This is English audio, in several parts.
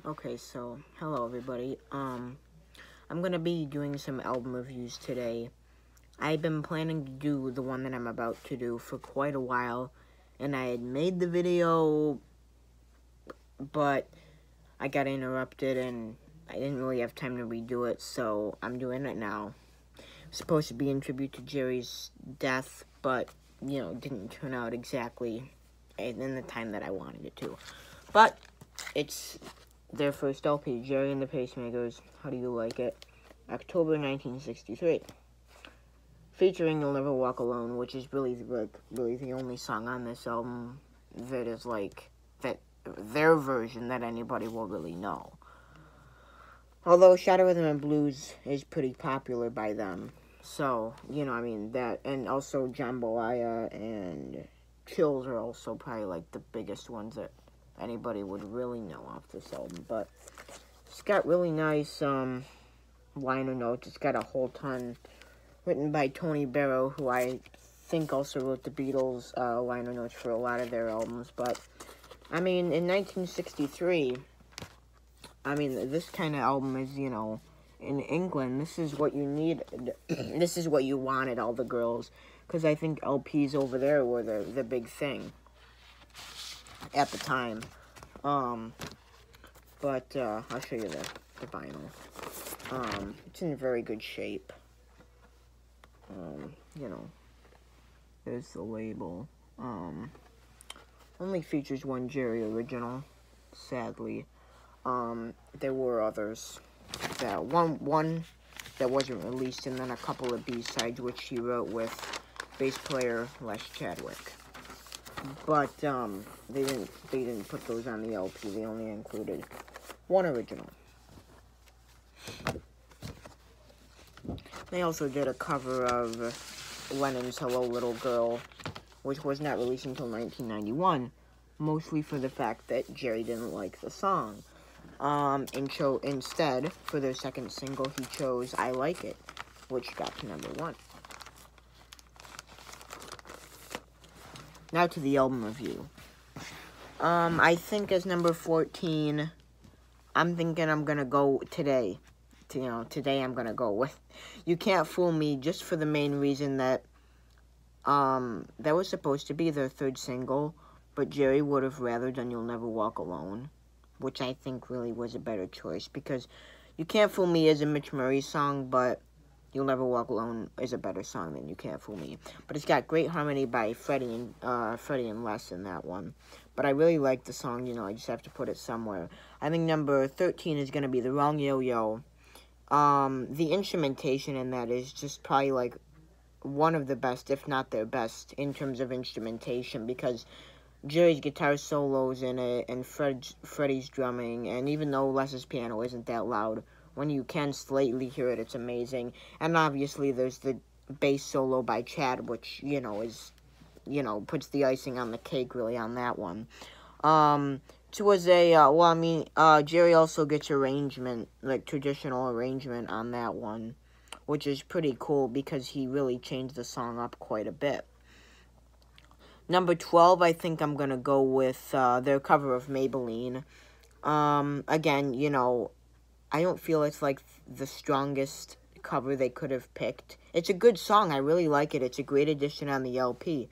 Okay, so hello everybody. I'm gonna be doing some album reviews today. I've been planning to do the one that I'm about to do for quite a while, and I had made the video, but I got interrupted and I didn't really have time to redo it, so I'm doing it now. It's supposed to be in tribute to Gerry's death, but didn't turn out exactly in the time that I wanted it to. But it's their first LP, Gerry and the Pacemakers, How Do You Like It? October 1963. Featuring You'll Never Walk Alone, which is really the only song on this album that is their version that anybody will really know. Although Shadow Rhythm and Blues is pretty popular by them. So, that, and also Jambalaya and Chills are also probably like the biggest ones that anybody would really know off this album. But it's got really nice liner notes. It's got a whole ton written by Tony Barrow, who I think also wrote the Beatles liner notes for a lot of their albums. But I mean, in 1963, this kind of album is, in England, this is what you need. This is what you wanted, all the girls, because I think LPs over there were the big thing at the time. But I'll show you the vinyl. It's in very good shape. There's the label. Only features one Gerry original, sadly. There were others. One that wasn't released, and then a couple of B-sides, which he wrote with bass player Les Chadwick. But they didn't put those on the LP. They only included one original. They also did a cover of Lennon's Hello Little Girl, which was not released until 1991, mostly for the fact that Gerry didn't like the song. Instead, for their second single, he chose I Like It, which got to #1. Now to the album review. I think as number 14, I'm thinking I'm gonna go today. Today I'm gonna go with You Can't Fool Me, just for the main reason that that was supposed to be their third single, but Gerry would have rather done You'll Never Walk Alone, which I think really was a better choice, because You Can't Fool Me is a Mitch Murray song, but You'll Never Walk Alone is a better song than You Can't Fool Me. But it's got great harmony by Freddie and Les in that one. But I really like the song, I just have to put it somewhere. I think number 13 is going to be The Wrong Yo-Yo. The instrumentation in that is just probably like one of the best, if not their best, in terms of instrumentation, because Gerry's guitar solos in it, and Freddie's drumming, and even though Les's piano isn't that loud, when you can slightly hear it, it's amazing. And obviously there's the bass solo by Chad, which, is, puts the icing on the cake, really, on that one. It was a, Gerry also gets arrangement, like traditional arrangement on that one, which is pretty cool because he really changed the song up quite a bit. Number 12, I think I'm going to go with their cover of Maybelline. Again, I don't feel it's like the strongest cover they could have picked. It's a good song. I really like it. It's a great addition on the LP.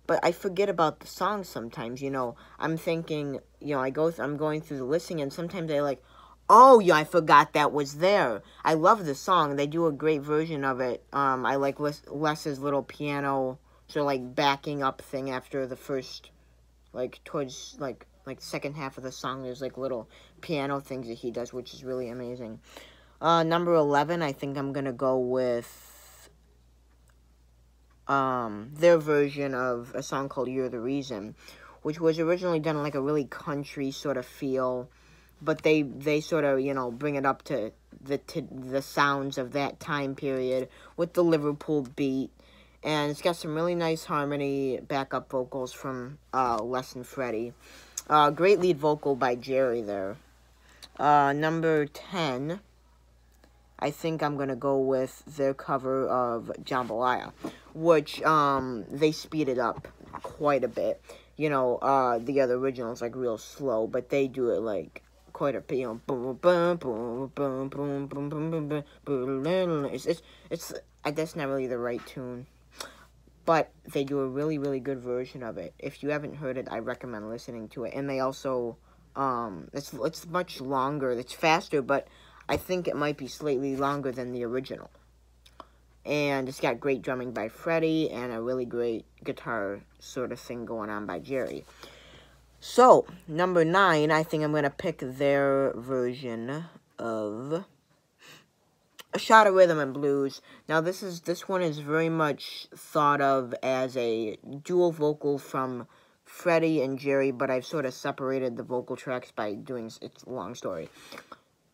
But I forget about the song sometimes, I'm thinking, I'm going through the listing, and sometimes I like, oh, yeah, I forgot that was there. I love the song. They do a great version of it. I like Les's little piano, sort of like backing up thing after the first, towards, second half of the song. There's, little piano things that he does, which is really amazing. Number 11, I think I'm going to go with their version of a song called You're the Reason, which was originally done like a really country sort of feel, but they sort of, bring it up to the sounds of that time period with the Liverpool beat, and it's got some really nice harmony, backup vocals from Les and Freddie. Great lead vocal by Gerry there. Number 10, I think I'm going to go with their cover of Jambalaya, which they speeded up quite a bit. The other original's real slow, but they do it quite a, you know, boom, boom, boom, boom, boom, boom, boom, boom, boom. It's, that's not really the right tune. But they do a really, really good version of it. If you haven't heard it, I recommend listening to it. And they also, it's much longer. It's faster, but I think it might be slightly longer than the original. And it's got great drumming by Freddie and a really great guitar sort of thing going on by Gerry. So, number 9, I think I'm going to pick their version of A Shot of Rhythm and Blues. Now, this one is very much thought of as a dual vocal from Freddie and Gerry, but I've sort of separated the vocal tracks by doing, it's a long story.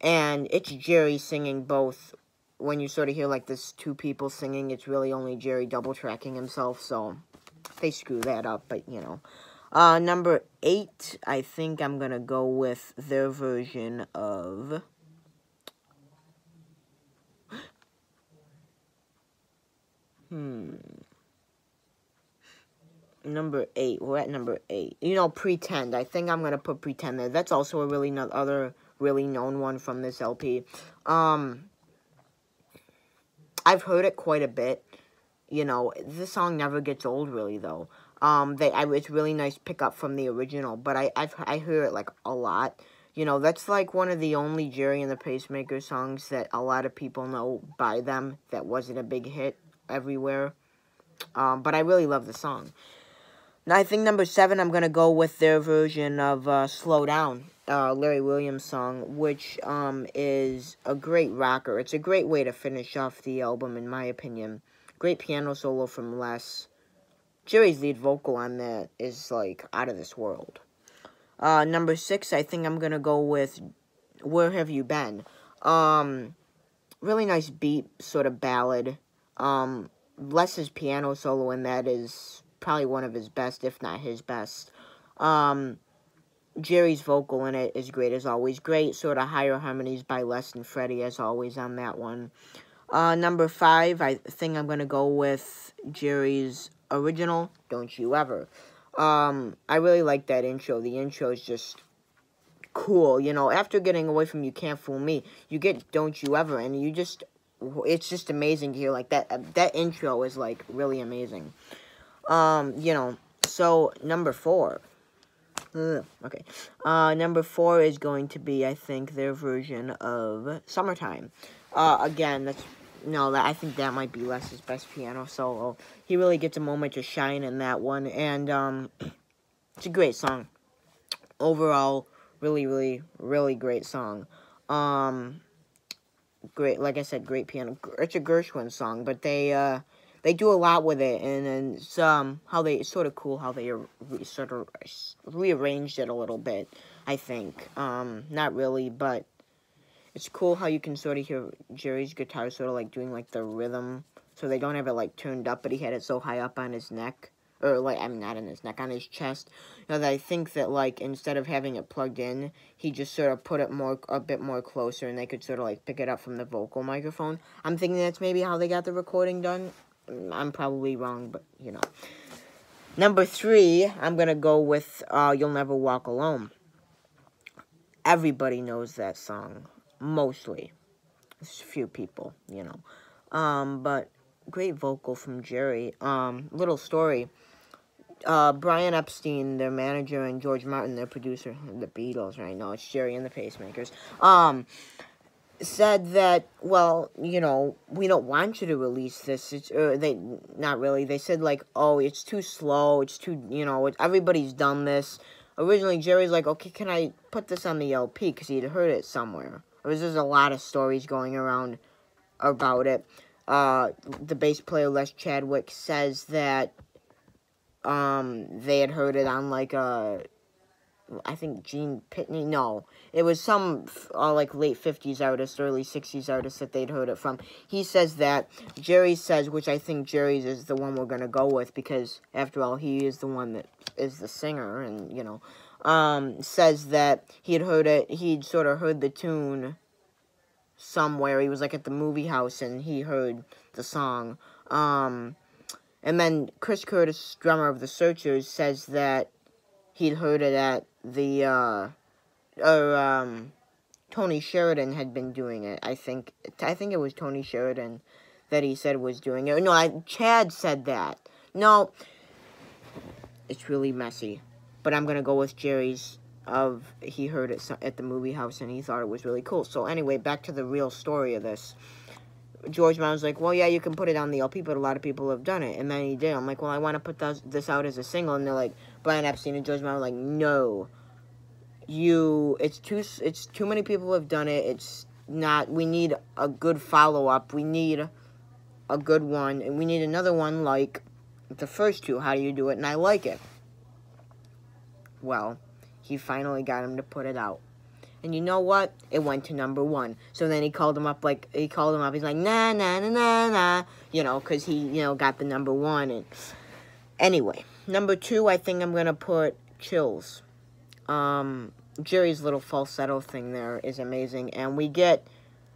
And it's Gerry singing both. When you sort of hear, like, this two people singing, it's really only Gerry double-tracking himself, so they screw that up, but, you know. Number 8, I think I'm gonna go with their version of... Number 8, we're at number 8. You know, Pretend. I think I'm gonna put Pretend there. That's also a really other really known one from this LP. I've heard it quite a bit. You know, this song never gets old, really, though. It's really nice pickup from the original, but I hear it, like, a lot. You know, that's, like, one of the only Gerry and the Pacemakers songs that a lot of people know by them that wasn't a big hit everywhere. But I really love the song. Now, I think number 7, I'm going to go with their version of Slow Down, Larry Williams song, which is a great rocker. It's a great way to finish off the album, in my opinion. Great piano solo from Les. Gerry's lead vocal on that is, like, out of this world. Number 6, I think I'm going to go with Where Have You Been? Really nice beat, sort of ballad. Les's piano solo in that is probably one of his best, if not his best. Gerry's vocal in it is great as always. Great sort of higher harmonies by Les and Freddie as always on that one. Number 5, I think I'm going to go with Gerry's original, Don't You Ever. I really like that intro. The intro is just cool. You know, after getting away from You Can't Fool Me, you get Don't You Ever, and it's just amazing to hear, like, that intro is, like, really amazing. You know, so, number 4. Okay. Number 4 is going to be, I think, their version of Summertime. Again, I think that might be Les's best piano solo. He really gets a moment to shine in that one, and, it's a great song. Overall, really, really, really great song. Great, like I said, great piano. It's a Gershwin song, but they do a lot with it, and it's, it's sort of cool how they sort of rearranged it a little bit, I think. Not really, but it's cool how you can sort of hear Gerry's guitar sort of, like, doing, like, the rhythm, so they don't have it, like, turned up, but he had it so high up on his neck, or, like, I mean, not on his neck, on his chest, you know, that I think that, like, instead of having it plugged in, he just sort of put it a bit more closer, and they could sort of, like, pick it up from the vocal microphone. I'm thinking that's maybe how they got the recording done. I'm probably wrong, but, you know. Number 3, I'm going to go with You'll Never Walk Alone. Everybody knows that song. Mostly. There's a few people, you know. But great vocal from Gerry. Little story. Brian Epstein, their manager, and George Martin, their producer, the Beatles, right? No, it's Gerry and the Pacemakers. Said that, well, you know, we don't want you to release this. Not really. They said, like, oh, it's too slow. It's too, you know, everybody's done this. Originally, Gerry's like, okay, can I put this on the LP? Because he'd heard it somewhere. There's a lot of stories going around about it. The bass player, Les Chadwick, says that they had heard it on, like, I think Gene Pitney, no. It was some, like, late 50s artist, early 60s artist that they'd heard it from. He says that. Gerry says, which I think Gerry's is the one we're going to go with, because, after all, he is the one that is the singer, and, you know, says that he'd sort of heard the tune somewhere. He was, like, at the movie house, and he heard the song. And then Chris Curtis, drummer of the Searchers, says that he'd heard it at the, Tony Sheridan had been doing it. I think it was Tony Sheridan that he said was doing it. No, Chad said that. No, it's really messy. But I'm going to go with Gerry's he heard it at the movie house and he thought it was really cool. So anyway, back to the real story of this. George Martin's like, well, yeah, you can put it on the LP, but a lot of people have done it. And then he did. I'm like, well, I want to put this out as a single. And they're like, Brian Epstein and George Martin were like, no. It's too many people have done it. It's not, we need a good follow-up. We need a good one. And we need another one like the first two. How do you do it? And I like it. Well, he finally got him to put it out. And you know what? It went to #1. So then he called him up, he's like, nah, nah, nah, nah, nah, you know, because he, got the #1. And anyway, #2, I think I'm going to put Chills. Gerry's little falsetto thing there is amazing. And we get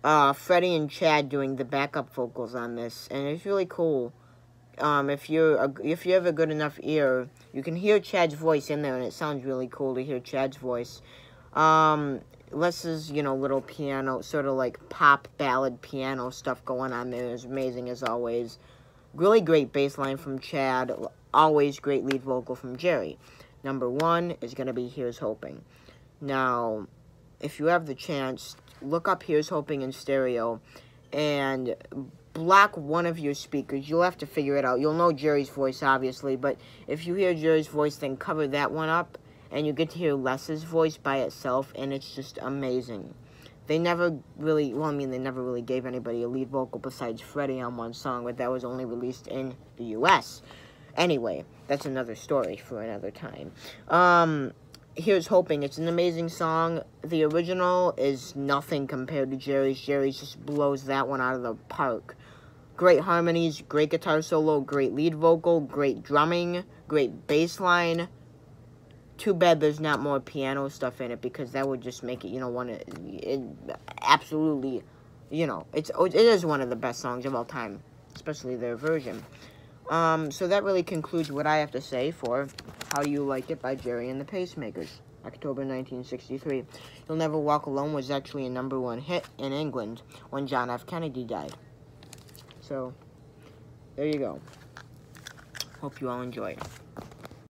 Freddie and Chad doing the backup vocals on this. And it's really cool. If you have a good enough ear, you can hear Chad's voice in there, and it sounds really cool to hear Chad's voice. Les's, little piano, sort of like pop ballad piano stuff going on there is amazing as always. Really great bass line from Chad, always great lead vocal from Gerry. #1 is going to be Here's Hoping. Now, if you have the chance, look up Here's Hoping in stereo, and block one of your speakers. You'll have to figure it out. You'll know Gerry's voice, obviously, but if you hear Gerry's voice, then cover that one up, and you get to hear Les's voice by itself, and it's just amazing. They never really, they never really gave anybody a lead vocal besides Freddie on one song, but that was only released in the U.S. Anyway, that's another story for another time. Here's Hoping. It's an amazing song. The original is nothing compared to Gerry's. Gerry's just blows that one out of the park. Great harmonies, great guitar solo, great lead vocal, great drumming, great bass line. Too bad there's not more piano stuff in it, because that would just make it, absolutely, it is one of the best songs of all time, especially their version. So that really concludes what I have to say for How Do You Like It by Gerry and the Pacemakers, October 1963. You'll Never Walk Alone was actually a #1 hit in England when John F. Kennedy died. So, there you go. Hope you all enjoyed.